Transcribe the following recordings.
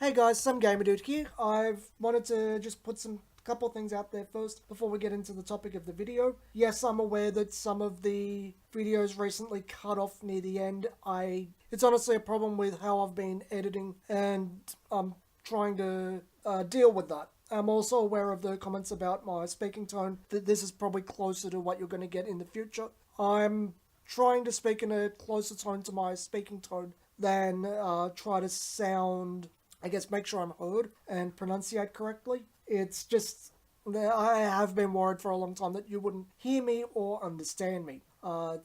Hey guys, some gamer dude here. I've wanted to just put some couple things out there first before we get into the topic of the video. Yes, I'm aware that some of the videos recently cut off near the end. It's honestly a problem with how I've been editing, and I'm trying to deal with that. I'm also aware of the comments about my speaking tone, that this is probably closer to what you're going to get in the future. I'm trying to speak in a closer tone to my speaking tone than try to sound, I guess, make sure I'm heard and pronunciate correctly. It's just that I have been worried for a long time that you wouldn't hear me or understand me.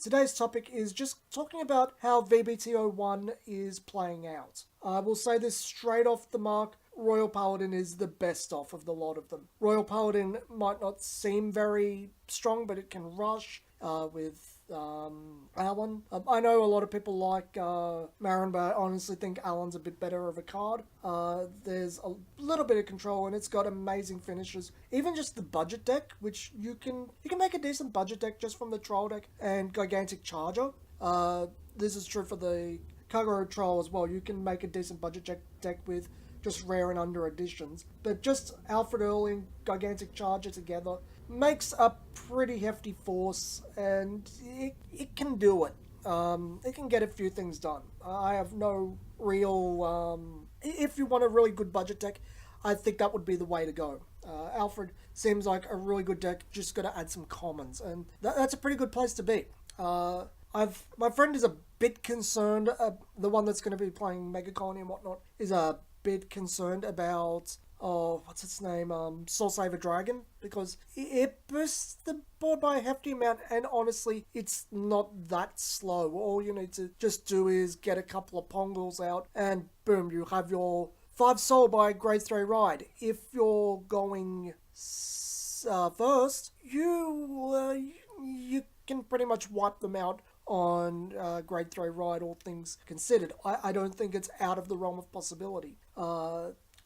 Today's topic is just talking about how BT01 is playing out. I will say this straight off the mark. Royal Paladin is the best off of the lot of them. Royal Paladin might not seem very strong, but it can rush with Alan. I know a lot of people like Marin, but I honestly think Alan's a bit better of a card. There's a little bit of control, and it's got amazing finishes. Even just the budget deck, which you can make a decent budget deck just from the Troll deck and Gigantic Charger. This is true for the Kagero Troll as well. You can make a decent budget deck with just rare and under editions. But just Alfred Earl and Gigantic Charger together makes a pretty hefty force, and it can do it. It can get a few things done. I have no real... if you want a really good budget deck, I think that would be the way to go. Alfred seems like a really good deck, just got to add some commons, and that's a pretty good place to be. My friend is a bit concerned, the one that's going to be playing Mega Colony and whatnot, is a bit concerned about what's its name? Soul Saver Dragon, because it bursts the board by a hefty amount, and honestly, it's not that slow. All you need to just do is get a couple of Pongles out, and boom, you have your 5 soul by grade 3 ride. If you're going first, you can pretty much wipe them out on grade 3 ride, all things considered. I don't think it's out of the realm of possibility.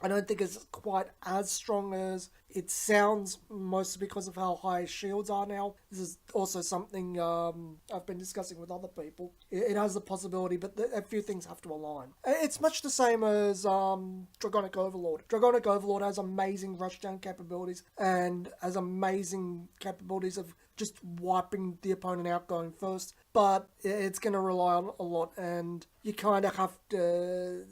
I don't think it's quite as strong as it sounds, mostly because of how high shields are now. This is also something I've been discussing with other people. It has the possibility, but a few things have to align. It's much the same as Dragonic Overlord. Dragonic Overlord has amazing rushdown capabilities and has amazing capabilities of just wiping the opponent out going first, but it's going to rely on a lot, and you kind of have to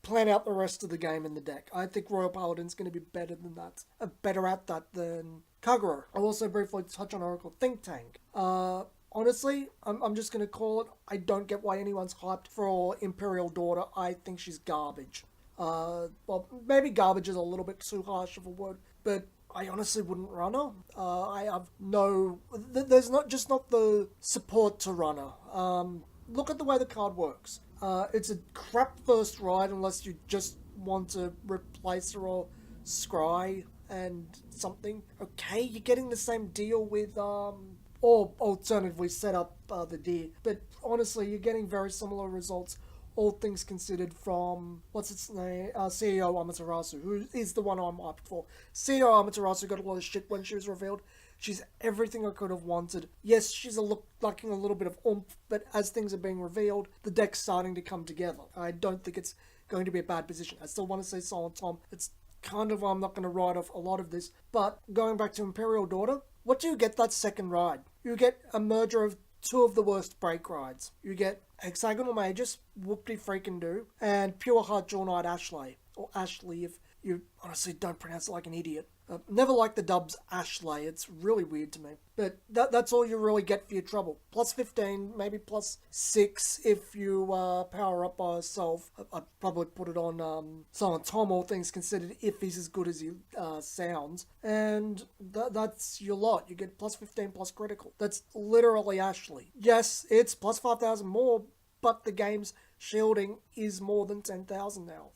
plan out the rest of the game in the deck. I think Royal Paladin's going to be better than that. Better at that than Kagero. I'll also briefly touch on Oracle Think Tank. Honestly, I'm just going to call it. I don't get why anyone's hyped for Imperial Daughter. I think she's garbage. Well, maybe garbage is a little bit too harsh of a word, but I honestly wouldn't run her. I have no... There's not the support to run her. Look at the way the card works. It's a crap first ride unless you just want to replace her or scry and something. Okay, you're getting the same deal with, or alternatively set up the deer. But honestly, you're getting very similar results, all things considered, from, what's its name, CEO Amaterasu, who is the one I'm hyped for. CEO Amaterasu got a lot of shit when she was revealed. She's everything I could have wanted. Yes, she's lacking a little bit of oomph, but as things are being revealed, the deck's starting to come together. I don't think it's going to be a bad position. I still want to say Silent Tom. It's kind of why I'm not going to ride off a lot of this. But going back to Imperial Daughter, what do you get that second ride? You get a merger of 2 of the worst break rides. You get Hexagonal Magus, whoop-de-freaking-do, and Pure Heart Jewel Knight Ashley, or Ashley if you honestly don't pronounce it like an idiot. Never liked the dubs Ashley, it's really weird to me. But that's all you really get for your trouble. Plus 15, maybe plus 6 if you power up by yourself. I'd probably put it on Silent Tom, all things considered, if he's as good as he sounds. And that's your lot. You get plus 15 plus critical. That's literally Ashley. Yes, it's plus 5,000 more, but the game's shielding is more than 10,000 now.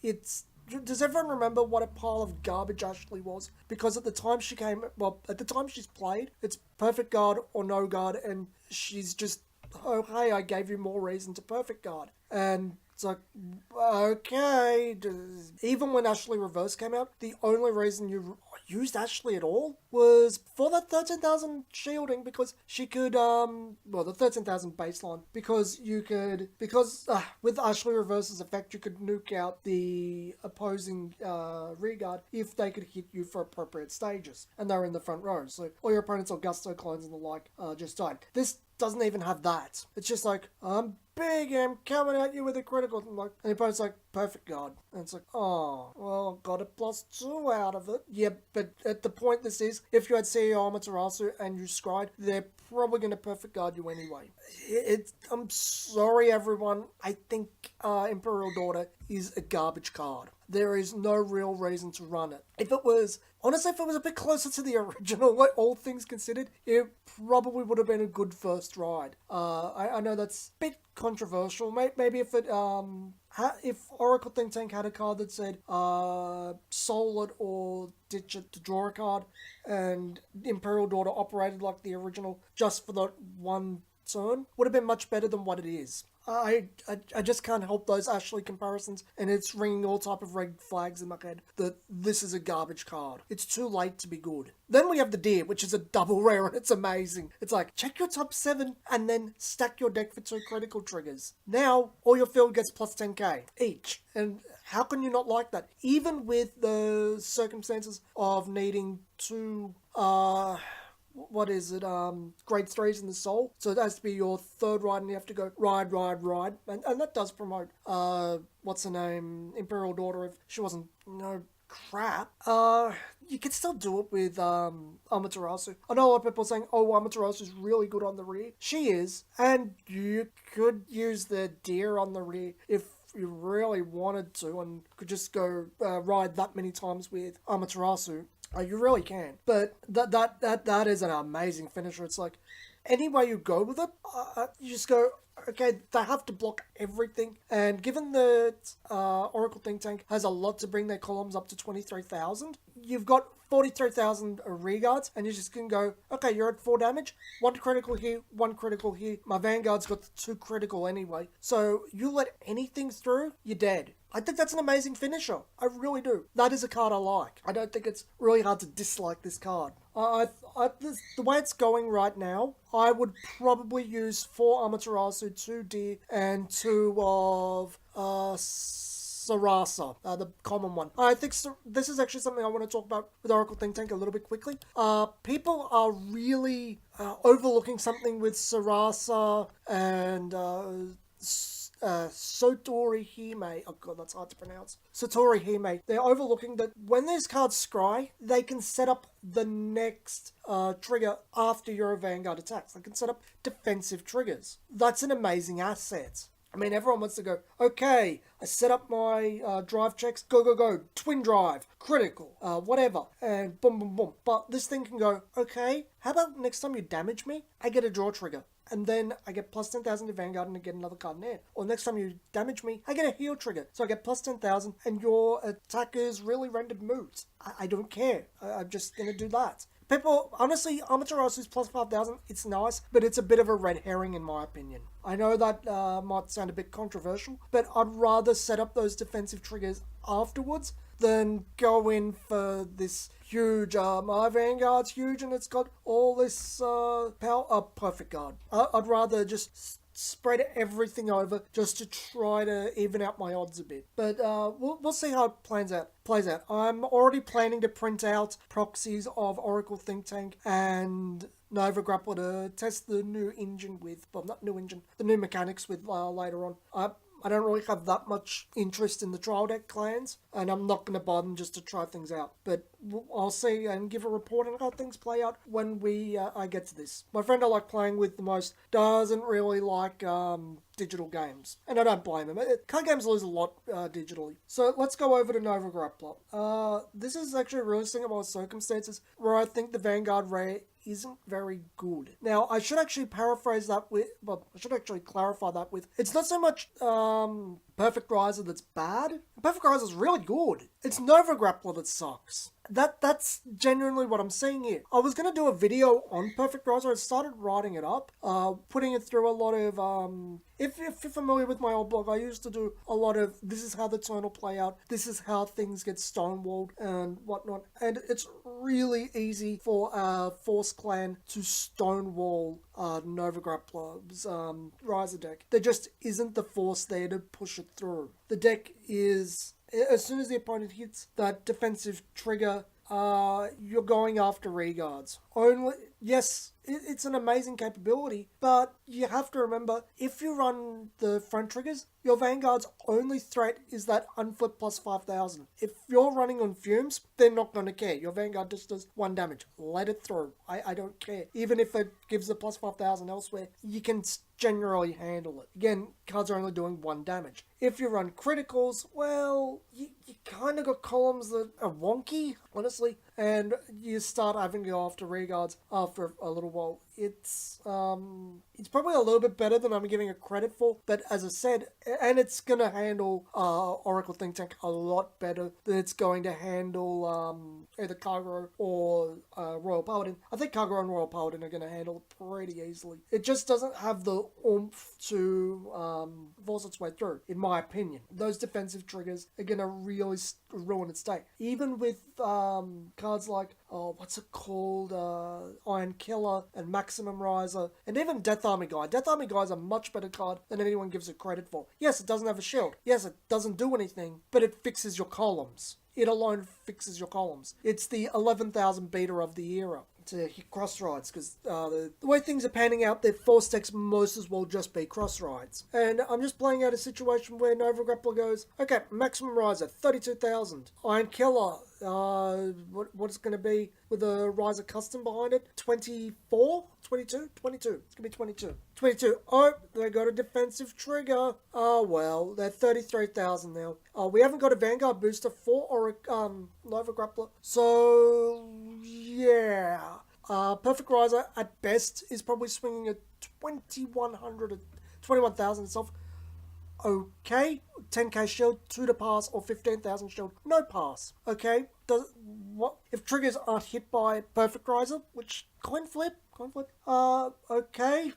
Does everyone remember what a pile of garbage Ashley was? Because at the time at the time she's played, it's perfect guard or no guard, and she's just, oh hey, I gave you more reason to perfect guard. And It's like, okay. Even when Ashley Reverse came out, the only reason you used Ashley at all was for that 13,000 shielding, because she could, the 13,000 baseline, because with Ashley Reverse's effect, you could nuke out the opposing rear guard if they could hit you for appropriate stages, and they're in the front row. So all your opponents or Gusto clones and the like just died. This doesn't even have that. It's just like, I'm big, I'm coming at you with a critical. And the opponent's like, perfect guard. And it's like, oh, well, got a +2 out of it. Yeah, but at the point this is, if you had CEO Amaterasu and you scried, they're probably going to perfect guard you anyway. I'm sorry, everyone. I think Imperial Daughter is a garbage card. There is no real reason to run it. Honestly, if it was a bit closer to the original, like all things considered, it probably would have been a good first ride. I know that's a bit controversial. Maybe if Oracle Think Tank had a card that said soul it or ditch it to draw a card, and Imperial Daughter operated like the original just for the one turn, would have been much better than what it is. I just can't help those Ashley comparisons, and it's ringing all type of red flags in my head that this is a garbage card. It's too late to be good. Then we have the Deer, which is a double rare, and it's amazing. It's like, check your top 7 and then stack your deck for 2 critical triggers. Now, all your field gets plus 10k each. And how can you not like that? Even with the circumstances of needing 2... what is it, grade 3s in the soul. So it has to be your third ride, and you have to go ride. And that does promote, what's her name, Imperial Daughter, if she wasn't, crap. You can still do it with, Amaterasu. I know a lot of people are saying, oh, Amaterasu's really good on the rear. She is, and you could use the Deer on the rear if you really wanted to, and could just go ride that many times with Amaterasu. You really can. But that is an amazing finisher. It's like, any way you go with it, you just go, okay, they have to block everything. And given that Oracle Think Tank has a lot to bring their columns up to 23,000, you've got 43,000 rear guards, and you just can go, okay, you're at 4 damage, 1 critical here, 1 critical here. My Vanguard's got 2 critical anyway. So you let anything through, you're dead. I think that's an amazing finisher. I really do. That is a card I like. I don't think it's really hard to dislike this card. The way it's going right now, I would probably use 4 Amaterasu, 2 Deer, and 2 of Sarasa, the common one. I think this is actually something I want to talk about with Oracle Think Tank a little bit quickly. People are really overlooking something with Sarasa and Sotori Hime. Oh god, that's hard to pronounce. Sotori Hime. They're overlooking that when these cards scry, they can set up the next trigger after your Vanguard attacks. They can set up defensive triggers. That's an amazing asset. I mean, everyone wants to go, okay, I set up my drive checks, go, twin drive, critical, whatever, and boom. But this thing can go, okay, how about next time you damage me, I get a draw trigger. And then I get plus 10,000 to Vanguard and I get another card in hand. Or next time you damage me, I get a heal trigger. So I get plus 10,000 and your attacker's really rendered moot. I don't care. I'm just going to do that. People, honestly, Amaterasu's plus 5,000, it's nice, but it's a bit of a red herring in my opinion. I know that might sound a bit controversial, but I'd rather set up those defensive triggers afterwards than go in for this huge, my Vanguard's huge and it's got all this power. Perfect guard. I'd rather just spread everything over just to try to even out my odds a bit. But we'll see how it plays out. I'm already planning to print out proxies of Oracle Think Tank and Nova Grapple to test the new engine with, well, not new engine, the new mechanics with later on. I don't really have that much interest in the trial deck clans, and I'm not going to buy them just to try things out. But I'll see and give a report on how things play out when I get to this. My friend I like playing with the most doesn't really like digital games, and I don't blame him. Card games lose a lot digitally. So let's go over to Nova Grappler. This is actually really single circumstances where I think the Vanguard Ray isn't very good. Now, I should actually clarify that with, it's not so much Perfect Riser that's bad. Perfect Riser's really good. It's Nova Grappler that sucks. That's genuinely what I'm saying here. I was gonna do a video on Perfect Riser. I started writing it up, putting it through a lot of if you're familiar with my old blog, I used to do a lot of this is how the turn will play out, this is how things get stonewalled and whatnot. And it's really easy for Force Clan to stonewall Nova Grappler's Riser deck. There just isn't the force there to push it through. The deck is, as soon as the opponent hits that defensive trigger, you're going after reguards. Only, yes, it's an amazing capability, but you have to remember, if you run the front triggers, your Vanguard's only threat is that unflip plus 5,000. If you're running on fumes, they're not going to care. Your Vanguard just does 1 damage. Let it through. I don't care. Even if it gives the plus 5,000 elsewhere, you can generally handle it. Again, cards are only doing 1 damage. If you run criticals, well, you kind of got columns that are wonky, honestly, and you start having to go after reguards after a little while. It's probably a little bit better than I'm giving it credit for, but as I said, and it's going to handle Oracle Think Tank a lot better than it's going to handle either Cargo or Royal Paladin. I think Cargo and Royal Paladin are going to handle it pretty easily. It just doesn't have the oomph to force its way through, in my opinion. Those defensive triggers are going to really ruin its day. Even with cards like, what's it called? Iron Killer and Maximum Riser, and even Death Army Guy. Death Army Guy is a much better card than anyone gives it credit for. Yes, it doesn't have a shield. Yes, it doesn't do anything, but it fixes your columns. It alone fixes your columns. It's the 11,000 beater of the era to hit cross rides, because the way things are panning out, their force decks most as well just be cross rides. And I'm just playing out a situation where Nova Grappler goes, okay, Maximum Riser, 32,000. Iron Killer, what is it going to be with a Riser custom behind it? 24? 22? 22. It's going to be 22. 22. Oh, they got a defensive trigger. Oh, well, they're 33,000 now. We haven't got a Vanguard booster for Nova Grappler. So, yeah. Perfect Riser, at best, is probably swinging at 2,100 or 21,000 itself. Okay, 10k shield, 2 to pass, or 15,000 shield, no pass. Okay, what if triggers aren't hit by Perfect Riser, which coin flip. Okay,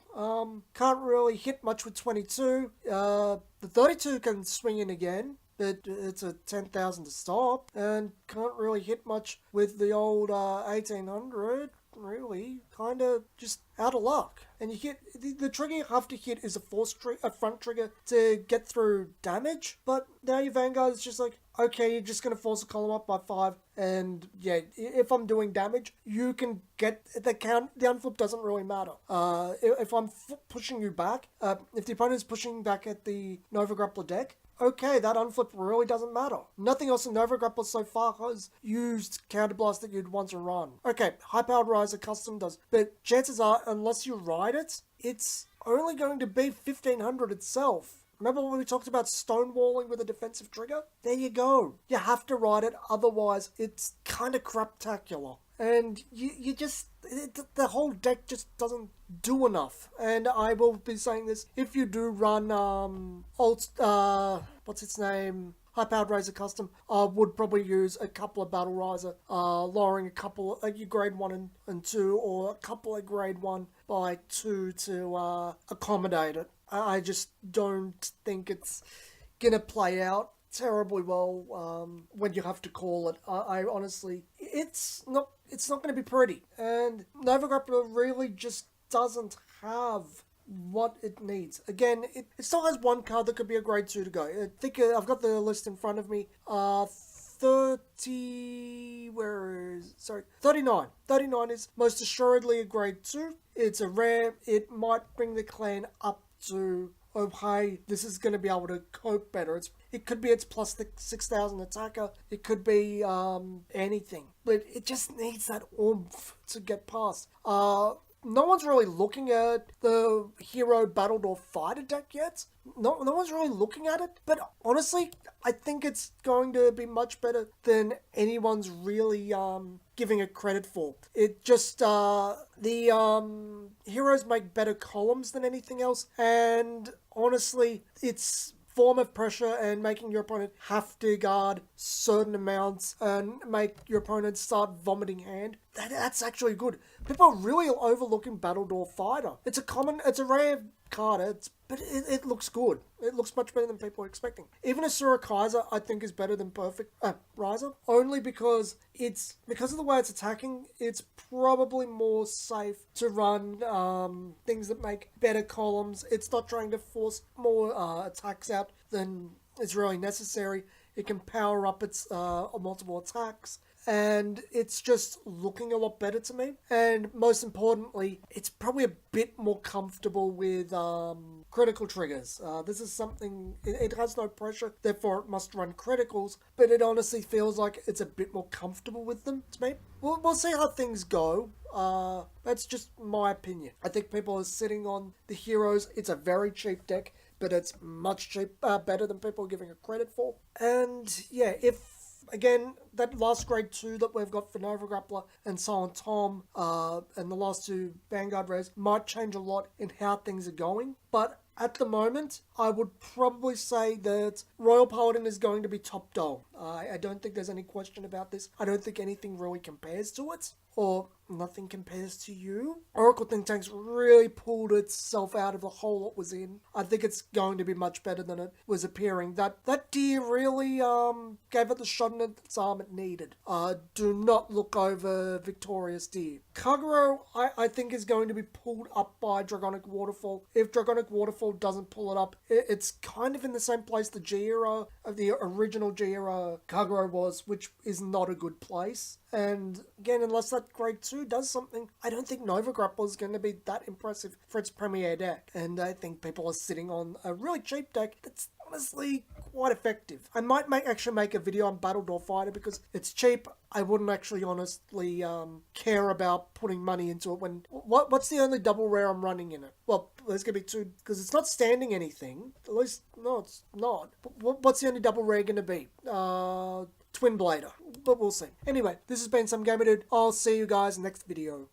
can't really hit much with 22. The 32 can swing in again, but it's a 10,000 to stop, and can't really hit much with the old 1800. Really, kind of just out of luck. And you hit the trigger you have to hit is a front trigger to get through damage. But now your Vanguard is just like, okay, you're just gonna force a column up by 5, and yeah, if I'm doing damage, you can get the count. The unflip doesn't really matter. If I'm pushing you back, if the opponent's pushing back at the Nova Grappler deck, okay, that unflip really doesn't matter. Nothing else in Nova Grappler so far has used Counterblast that you'd want to run. Okay, High-Powered Riser custom does, but chances are, unless you ride it, it's only going to be 1,500 itself. Remember when we talked about stonewalling with a defensive trigger? There you go. You have to ride it, otherwise it's kind of craptacular. And you just, the whole deck just doesn't do enough. And I will be saying this, if you do run what's its name? High-Powered Riser custom, would probably use a couple of Battle Riser, lowering a couple of your grade 1 and 2, or a couple of grade 1 by 2 to accommodate it. I just don't think it's gonna play out terribly well when you have to call it. I honestly, it's not going to be pretty, and Nova Grappler really just doesn't have what it needs. Again, it still has one card that could be a grade 2 to go. I think I've got the list in front of me. 39. 39 is most assuredly a grade 2. It's a rare. It might bring the clan up to, oh hey, this is going to be able to cope better. It could be its plus 6,000 attacker. It could be anything. But it just needs that oomph to get past. No one's really looking at the Hero Battledore Fighter deck yet. No one's really looking at it. But honestly, I think it's going to be much better than anyone's really giving it credit for. It just, the heroes make better columns than anything else. And honestly, it's form of pressure and making your opponent have to guard certain amounts and make your opponent start vomiting hand. That's actually good. People are really overlooking Battledore Fighter. It's a rare card, but it looks good. It looks much better than people are expecting. Even Asura Kaiser, I think, is better than Perfect Riser, only because of the way it's attacking, it's probably more safe to run things that make better columns. It's not trying to force more attacks out than is really necessary. It can power up its multiple attacks. And it's just looking a lot better to me. And most importantly, it's probably a bit more comfortable with critical triggers. This is something, it has no pressure, therefore it must run criticals, but it honestly feels like it's a bit more comfortable with them to me. We'll see how things go. That's just my opinion. I think people are sitting on the heroes. It's a very cheap deck, but it's much better than people are giving it credit for. And yeah, again, that last grade 2 that we've got for Nova Grappler and Silent Tom, and the last 2 Vanguard rares might change a lot in how things are going. But at the moment, I would probably say that Royal Paladin is going to be top dog. I don't think there's any question about this. I don't think anything really compares to it, or nothing compares to you. Oracle Think Tank's really pulled itself out of the hole it was in. I think it's going to be much better than it was appearing. That deer really gave it the shot in its arm it needed. Do not look over Victorious Deer. Kagero, I think, is going to be pulled up by Dragonic Waterfall. If Dragonic Waterfall doesn't pull it up, it's kind of in the same place the G-Era, the original G-Era Kagero was, which is not a good place. And again, unless that grade 2 does something, I don't think Nova Grapple is going to be that impressive for its premier deck. And I think people are sitting on a really cheap deck that's honestly quite effective. I might actually make a video on Battledore Fighter because it's cheap. I wouldn't actually honestly care about putting money into it when... What's the only double rare I'm running in it? Well, there's going to be 2, because it's not standing anything. At least, no, it's not. But what's the only double rare going to be? Twin Blader. But we'll see. Anyway, this has been Some Gamer Dude. I'll see you guys next video.